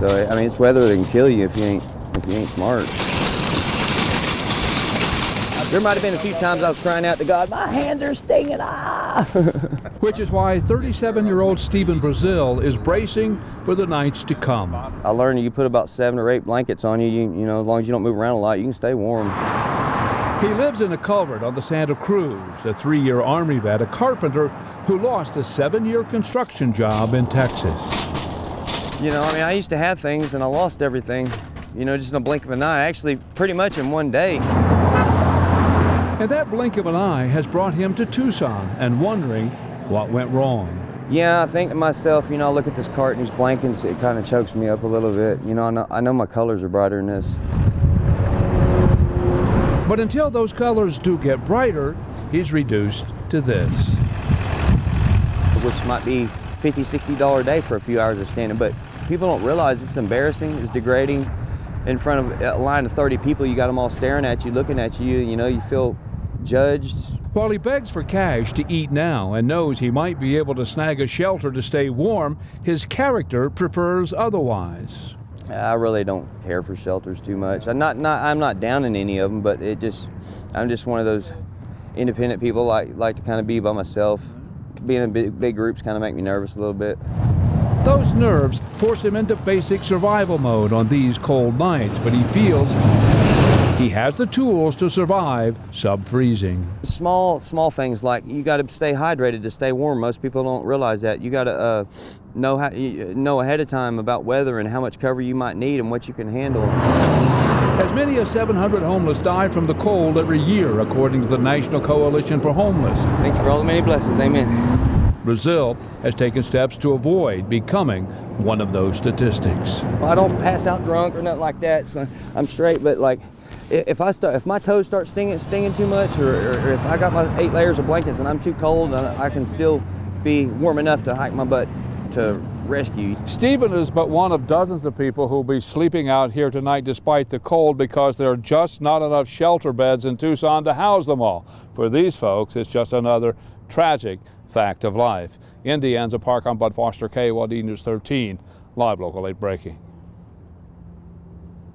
So I mean, it's weather that can kill you if you ain't smart. There might have been a few times I was crying out to God, my hands are stinging, ah! Which is why 37-year-old Stephen Brazil is bracing for the nights to come. I learned you put about 7 or 8 blankets on you, you know, as long as you don't move around a lot, you can stay warm. He lives in a culvert on the Santa Cruz, a 3-year Army vet, a carpenter who lost a 7-year construction job in Texas. You know, I mean, I used to have things and I lost everything, you know, just in a blink of an eye, actually pretty much in one day. And that blink of an eye has brought him to Tucson and wondering what went wrong. Yeah, I think to myself, you know, I look at this cart and these blankets, it kind of chokes me up a little bit. You know, I know my colors are brighter than this. But until those colors do get brighter, he's reduced to this. Which might be $50, $60 a day for a few hours of standing, but people don't realize it's embarrassing, it's degrading. In front of a line of 30 people, you got them all staring at you, looking at you, you know, you feel judged. While he begs for cash to eat now and knows he might be able to snag a shelter to stay warm, his character prefers otherwise. I really don't care for shelters too much. I'm not down in any of them, but I'm just one of those independent people like to kind of be by myself. Being in big groups kind of make me nervous a little bit. Those nerves force him into basic survival mode on these cold nights, but he feels he has the tools to survive sub-freezing. Small things like you got to stay hydrated to stay warm. Most people don't realize that. You got to know ahead of time about weather and how much cover you might need and what you can handle. As many as 700 homeless die from the cold every year, according to the National Coalition for Homeless. Thank you for all the many blessings. Amen. Brazil has taken steps to avoid becoming one of those statistics. Well, I don't pass out drunk or nothing like that, so I'm straight. But like, if my toes start stinging too much, or if I got my 8 layers of blankets and I'm too cold, I can still be warm enough to hike my butt to rescue. Stephen is but one of dozens of people who will be sleeping out here tonight despite the cold because there are just not enough shelter beds in Tucson to house them all. For these folks, it's just another tragic fact of life. In De Anza Park, I'm Bud Foster, KYD News 13, live local 8 breaking.